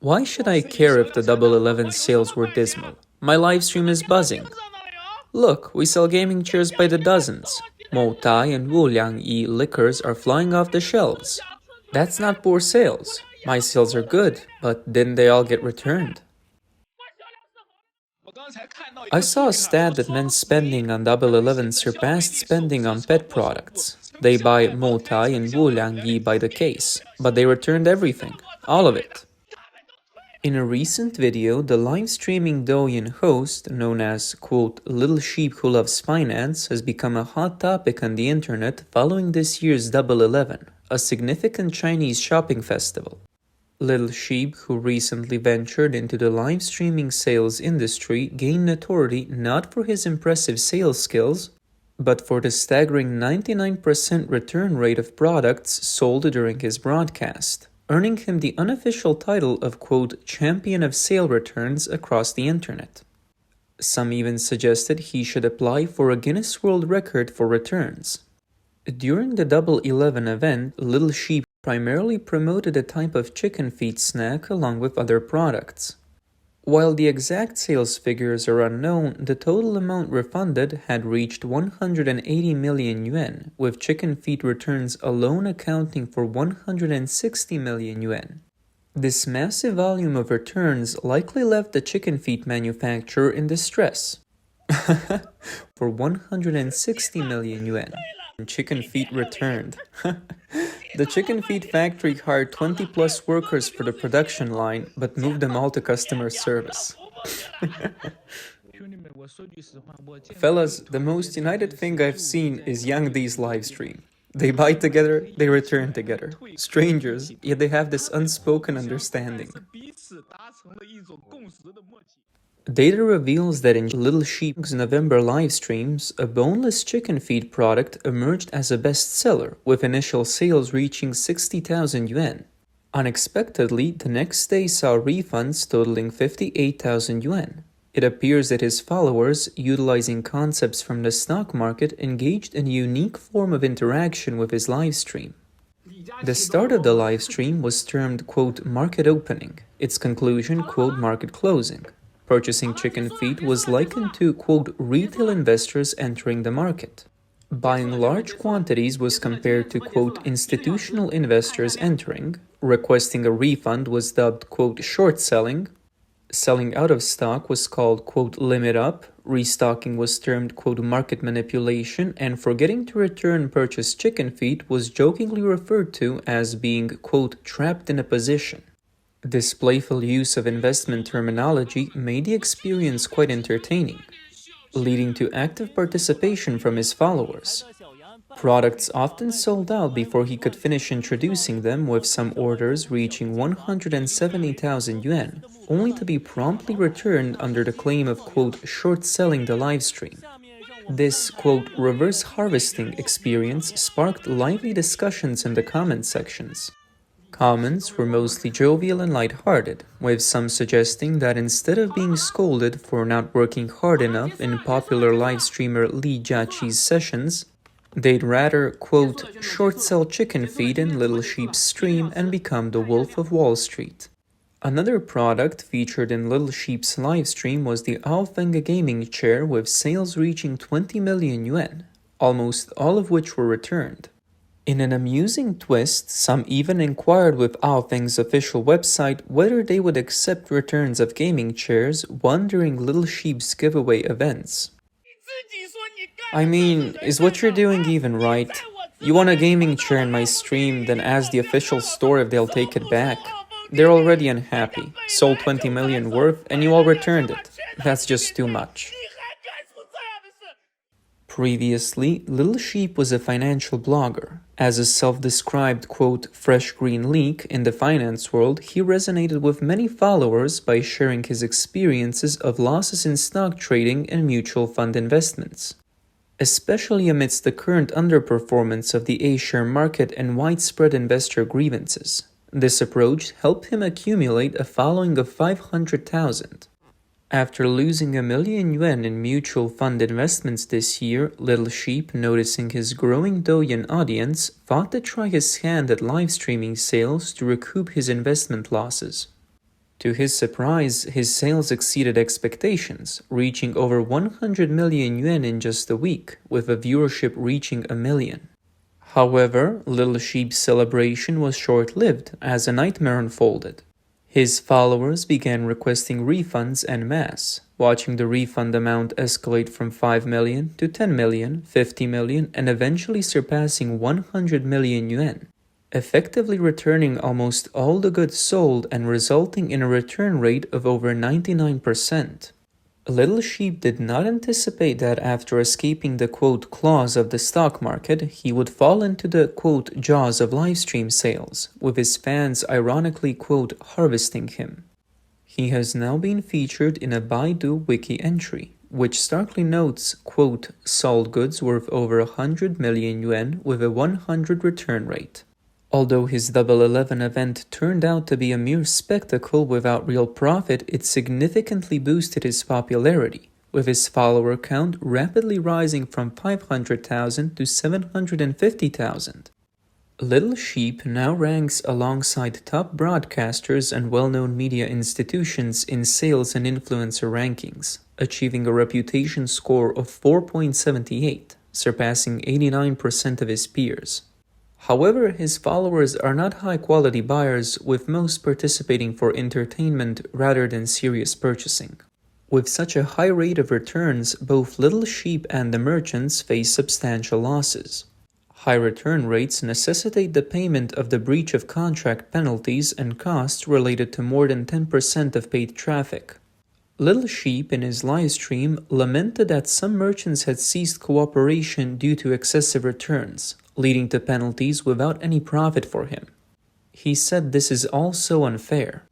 Why should I care if the Double 11 sales were dismal? My livestream is buzzing. Look, we sell gaming chairs by the dozens. Mo Tai and Wu Liang Yi liquors are flying off the shelves. That's not poor sales. My sales are good, but didn't they all get returned? I saw a stat that men's spending on Double 11 surpassed spending on pet products. They buy Mo Tai and Wu Liang Yi by the case, but they returned everything, all of it. In a recent video, the live streaming Douyin host, known as, quote, Little Sheep Who Loves Finance, has become a hot topic on the internet following this year's Double 11, a significant Chinese shopping festival. Little Sheep, who recently ventured into the live streaming sales industry, gained notoriety not for his impressive sales skills, but for the staggering 99% return rate of products sold during his broadcast, earning him the unofficial title of, quote, champion of sale returns across the internet. Some even suggested he should apply for a Guinness World Record for returns. During the Double 11 event, Little Sheep primarily promoted a type of chicken feet snack along with other products. While the exact sales figures are unknown, the total amount refunded had reached 180 million yuan, with chicken feet returns alone accounting for 160 million yuan. This massive volume of returns likely left the chicken feet manufacturer in distress. For 160 million yuan. Chicken feet returned. The chicken feet factory hired 20 plus workers for the production line, but moved them all to customer service. Fellas, the most united thing I've seen is Yang D's live stream. They buy together, they return together. Strangers, yet they have this unspoken understanding. Data reveals that in Little Sheep's November live streams, a boneless chicken feet product emerged as a bestseller, with initial sales reaching 60,000 yuan. Unexpectedly, the next day saw refunds totaling 58,000 yuan. It appears that his followers, utilizing concepts from the stock market, engaged in a unique form of interaction with his live stream. The start of the live stream was termed, quote, market opening, its conclusion, quote, market closing. Purchasing chicken feet was likened to, quote, retail investors entering the market. Buying large quantities was compared to, quote, institutional investors entering. Requesting a refund was dubbed, quote, short selling. Selling out of stock was called, quote, limit up. Restocking was termed, quote, market manipulation. And forgetting to return purchased chicken feet was jokingly referred to as being, quote, trapped in a position. This playful use of investment terminology made the experience quite entertaining, leading to active participation from his followers. Products often sold out before he could finish introducing them, with some orders reaching 170,000 yuan, only to be promptly returned under the claim of, quote, short selling the live stream. This, quote, reverse harvesting experience sparked lively discussions in the comment sections. Comments were mostly jovial and lighthearted, with some suggesting that instead of being scolded for not working hard enough in popular live streamer Li Jiaqi's sessions, they'd rather, quote, short sell chicken feet in Little Sheep's stream and become the Wolf of Wall Street. Another product featured in Little Sheep's live stream was the Aofeng gaming chair, with sales reaching 20 million yuan, almost all of which were returned. In an amusing twist, some even inquired with Aofeng's official website whether they would accept returns of gaming chairs, won during Little Sheep's giveaway events. I mean, is what you're doing even right? You want a gaming chair in my stream, then ask the official store if they'll take it back. They're already unhappy, sold 20 million worth, and you all returned it. That's just too much. Previously, Little Sheep was a financial blogger. As a self-described, quote, fresh green leak in the finance world, he resonated with many followers by sharing his experiences of losses in stock trading and mutual fund investments. Especially amidst the current underperformance of the A-share market and widespread investor grievances. This approach helped him accumulate a following of 500,000. After losing 1 million yuan in mutual fund investments this year, Little Sheep, noticing his growing Douyin audience, thought to try his hand at live streaming sales to recoup his investment losses. To his surprise, his sales exceeded expectations, reaching over 100 million yuan in just a week, with a viewership reaching 1 million. However, Little Sheep's celebration was short-lived as a nightmare unfolded. His followers began requesting refunds en masse, watching the refund amount escalate from 5 million to 10 million, 50 million, and eventually surpassing 100 million yuan, effectively returning almost all the goods sold and resulting in a return rate of over 99%. Little Sheep did not anticipate that after escaping the quote claws of the stock market, he would fall into the quote jaws of livestream sales, with his fans ironically quote harvesting him. He has now been featured in a Baidu wiki entry, which starkly notes quote sold goods worth over 100 million yuan with a 100 return rate. Although his Double 11 event turned out to be a mere spectacle without real profit, it significantly boosted his popularity, with his follower count rapidly rising from 500,000 to 750,000. Little Sheep now ranks alongside top broadcasters and well-known media institutions in sales and influencer rankings, achieving a reputation score of 4.78, surpassing 89% of his peers. However, his followers are not high-quality buyers, with most participating for entertainment rather than serious purchasing. With such a high rate of returns, both Little Sheep and the merchants face substantial losses. High return rates necessitate the payment of the breach of contract penalties and costs related to more than 10% of paid traffic. Little Sheep in his livestream lamented that some merchants had ceased cooperation due to excessive returns, leading to penalties without any profit for him. He said this is all so unfair.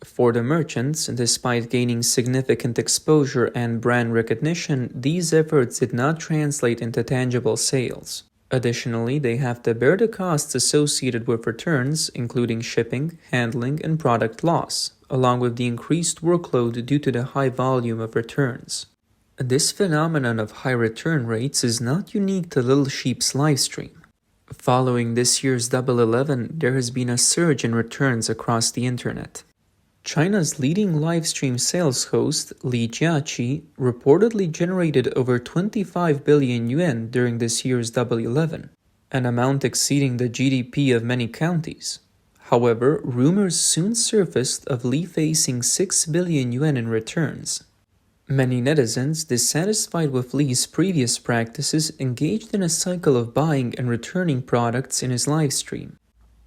For the merchants, despite gaining significant exposure and brand recognition, these efforts did not translate into tangible sales. Additionally, they have to bear the costs associated with returns, including shipping, handling, and product loss, along with the increased workload due to the high volume of returns. This phenomenon of high return rates is not unique to Little Sheep's livestream. Following this year's Double 11, there has been a surge in returns across the internet. China's leading livestream sales host, Li Jiaqi, reportedly generated over 25 billion yuan during this year's Double 11, an amount exceeding the GDP of many counties. However, rumors soon surfaced of Li facing 6 billion yuan in returns. Many netizens, dissatisfied with Li's previous practices, engaged in a cycle of buying and returning products in his livestream.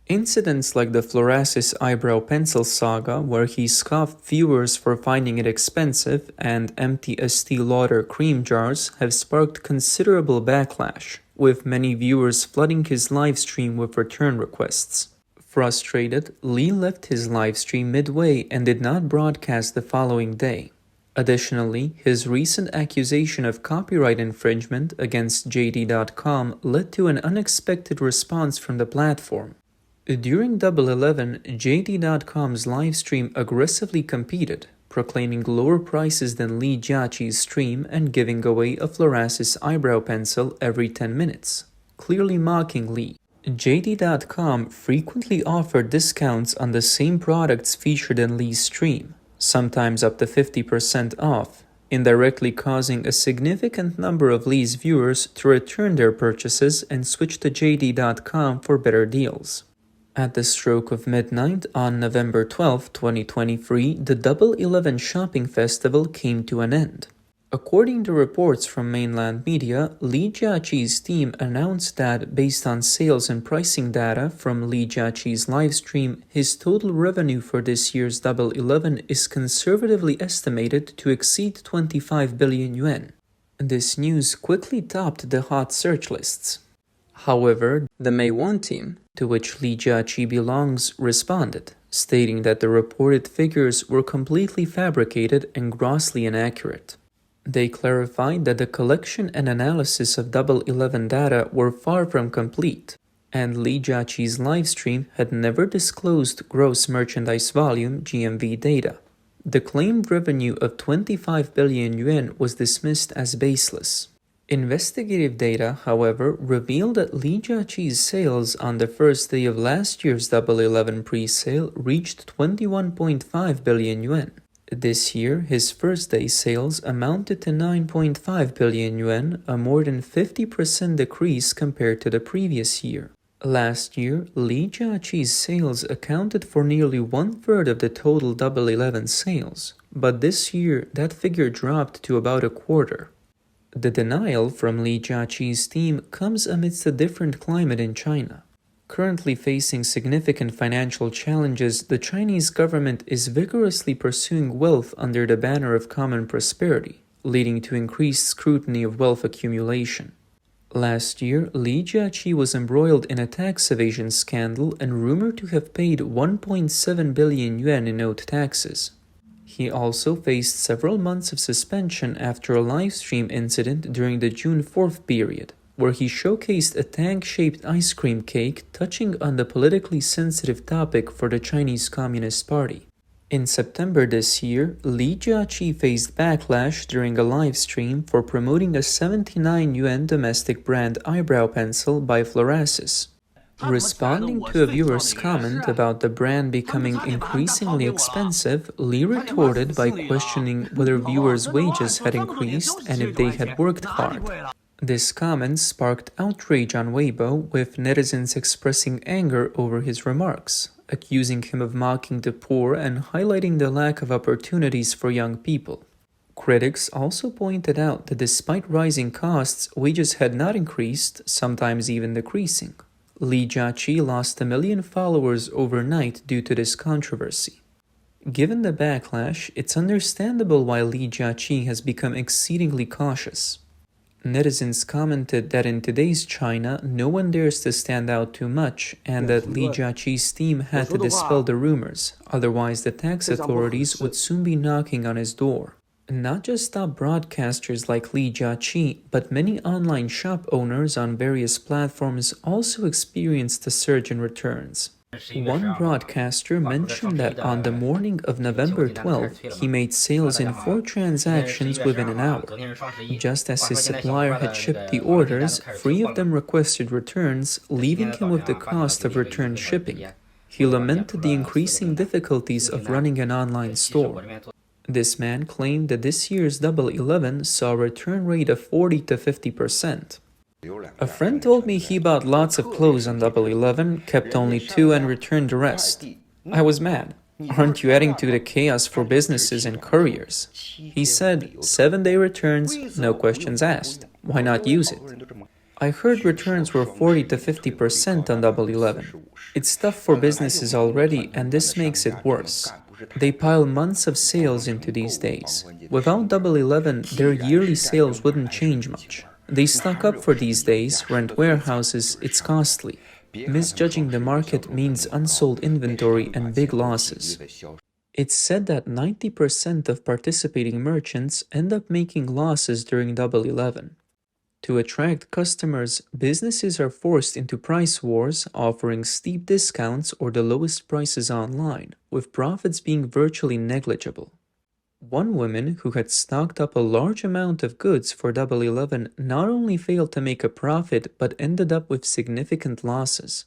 Incidents like the fluorescent eyebrow pencil saga, where he scoffed viewers for finding it expensive, and empty Estee Lauder cream jars have sparked considerable backlash, with many viewers flooding his livestream with return requests. Frustrated, Li left his livestream midway and did not broadcast the following day. Additionally, his recent accusation of copyright infringement against JD.com led to an unexpected response from the platform. During Double 11, JD.com's livestream aggressively competed, proclaiming lower prices than Li Jiaqi's stream and giving away a fluorescent eyebrow pencil every 10 minutes, clearly mocking Li. JD.com frequently offered discounts on the same products featured in Li's stream, sometimes up to 50% off, indirectly causing a significant number of Li's viewers to return their purchases and switch to JD.com for better deals. At the stroke of midnight on November 12, 2023, the Double 11 shopping festival came to an end. According to reports from mainland media, Li Jiaqi's team announced that, based on sales and pricing data from Li Jiaqi's livestream, his total revenue for this year's Double 11 is conservatively estimated to exceed 25 billion yuan. This news quickly topped the hot search lists. However, the May 1 team, to which Li Jiaqi belongs, responded, stating that the reported figures were completely fabricated and grossly inaccurate. They clarified that the collection and analysis of Double 11 data were far from complete, and Li Jiaqi's livestream had never disclosed gross merchandise volume (GMV) data. The claimed revenue of 25 billion yuan was dismissed as baseless. Investigative data, however, revealed that Li Jiaqi's sales on the first day of last year's Double 11 pre-sale reached 21.5 billion yuan. This year, his first day sales amounted to 9.5 billion yuan, a more than 50% decrease compared to the previous year. Last year, Li Jiaqi's sales accounted for nearly one-third of the total Double 11 sales, but this year that figure dropped to about a quarter. The denial from Li Jiaqi's team comes amidst a different climate in China. Currently facing significant financial challenges, the Chinese government is vigorously pursuing wealth under the banner of common prosperity, leading to increased scrutiny of wealth accumulation. Last year, Li Jiaqi was embroiled in a tax evasion scandal and rumored to have paid 1.7 billion yuan in owed taxes. He also faced several months of suspension after a livestream incident during the June 4th period, where he showcased a tank-shaped ice cream cake touching on the politically sensitive topic for the Chinese Communist Party. In September this year, Li Jiaqi faced backlash during a livestream for promoting a 79 yuan domestic brand eyebrow pencil by Fluorasis. Responding to a viewer's comment about the brand becoming increasingly expensive, Li retorted by questioning whether viewers' wages had increased and if they had worked hard. This comment sparked outrage on Weibo, with netizens expressing anger over his remarks, accusing him of mocking the poor and highlighting the lack of opportunities for young people. Critics also pointed out that despite rising costs, wages had not increased, sometimes even decreasing. Li Jiaqi lost 1 million followers overnight due to this controversy. Given the backlash, it's understandable why Li Jiaqi has become exceedingly cautious. Netizens commented that in today's China, no one dares to stand out too much, and that Li Jiaqi's team had to dispel the rumors, otherwise the tax authorities would soon be knocking on his door. Not just top broadcasters like Li Jiaqi, but many online shop owners on various platforms also experienced a surge in returns. One broadcaster mentioned that on the morning of November 12th, he made sales in 4 transactions within an hour. Just as his supplier had shipped the orders, 3 of them requested returns, leaving him with the cost of return shipping. He lamented the increasing difficulties of running an online store. This man claimed that this year's Double 11 saw a return rate of 40 to 50%. A friend told me he bought lots of clothes on Double 11, kept only 2 and returned the rest. I was mad. Aren't you adding to the chaos for businesses and couriers? He said, 7-day returns, no questions asked. Why not use it? I heard returns were 40 to 50% on Double 11. It's tough for businesses already, and this makes it worse. They pile months of sales into these days. Without Double 11, their yearly sales wouldn't change much. They stock up for these days, rent warehouses, it's costly. Misjudging the market means unsold inventory and big losses. It's said that 90% of participating merchants end up making losses during Double 11. To attract customers, businesses are forced into price wars, offering steep discounts or the lowest prices online, with profits being virtually negligible. One woman who had stocked up a large amount of goods for Double 11 not only failed to make a profit, but ended up with significant losses.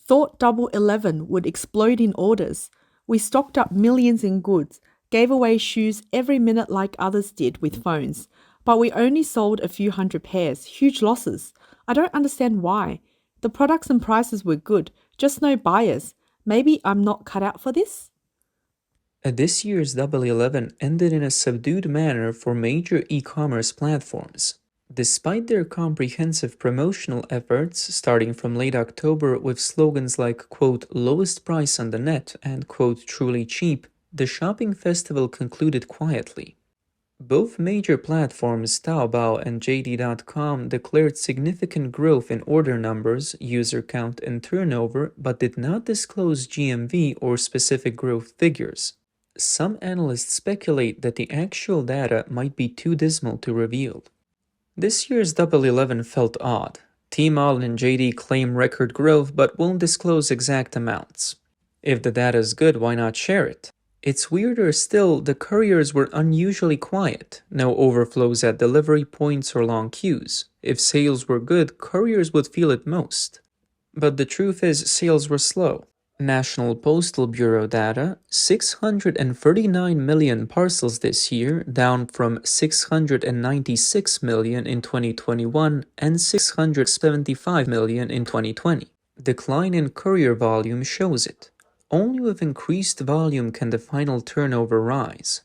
Thought Double 11 would explode in orders. We stocked up millions in goods, gave away shoes every minute like others did with phones. But we only sold a few hundred pairs, huge losses. I don't understand why. The products and prices were good, just no buyers. Maybe I'm not cut out for this? This year's Double 11 ended in a subdued manner for major e-commerce platforms. Despite their comprehensive promotional efforts, starting from late October with slogans like, quote, lowest price on the net and, quote, truly cheap, the shopping festival concluded quietly. Both major platforms, Taobao and JD.com, declared significant growth in order numbers, user count, and turnover, but did not disclose GMV or specific growth figures. Some analysts speculate that the actual data might be too dismal to reveal. This year's Double 11 felt odd. Tmall and JD claim record growth but won't disclose exact amounts. If the data is good, why not share it? It's weirder still, the couriers were unusually quiet. No overflows at delivery points or long queues. If sales were good, couriers would feel it most. But the truth is, sales were slow. National Postal Bureau data, 639 million parcels this year, down from 696 million in 2021 and 675 million in 2020. Decline in courier volume shows it. Only with increased volume can the final turnover rise.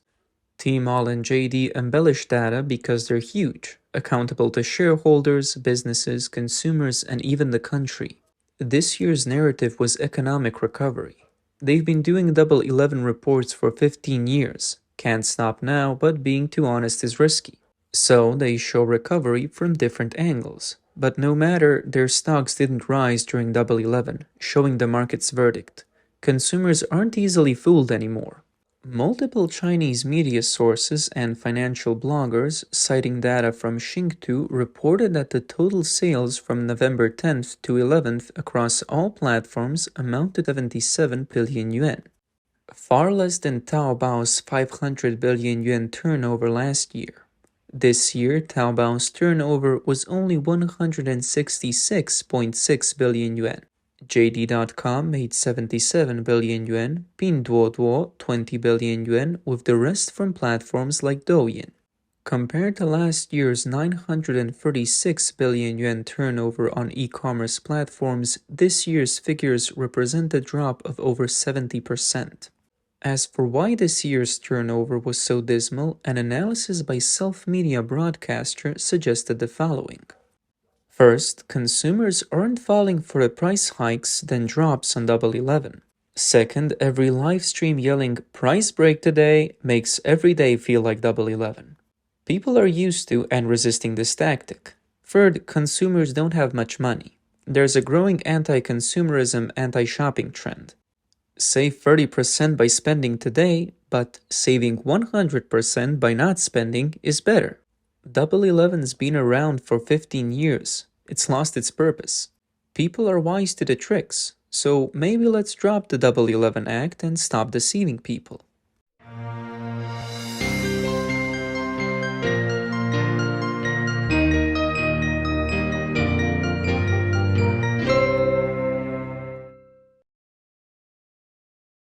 Tmall and JD embellish data because they're huge, accountable to shareholders, businesses, consumers, and even the country. This year's narrative was economic recovery. They've been doing Double 11 reports for 15 years. Can't stop now, but being too honest is risky. So they show recovery from different angles. But no matter, their stocks didn't rise during Double 11, showing the market's verdict. Consumers aren't easily fooled anymore. Multiple Chinese media sources and financial bloggers, citing data from Xingtu, reported that the total sales from November 10th to 11th across all platforms amount to 77 billion yuan. Far less than Taobao's 500 billion yuan turnover last year. This year, Taobao's turnover was only 166.6 billion yuan. JD.com made 77 billion yuan, Pinduoduo 20 billion yuan, with the rest from platforms like Douyin. Compared to last year's 936 billion yuan turnover on e-commerce platforms, this year's figures represent a drop of over 70%. As for why this year's turnover was so dismal, an analysis by self-media broadcaster suggested the following. First, consumers aren't falling for the price hikes, then drops on Double 11. Second, every live stream yelling, "Price break today," makes every day feel like Double 11. People are used to and resisting this tactic. Third, consumers don't have much money. There's a growing anti-consumerism, anti-shopping trend. Save 30% by spending today, but saving 100% by not spending is better. Double 11's been around for 15 years. It's lost its purpose. People are wise to the tricks, so maybe let's drop the Double 11 act and stop deceiving people.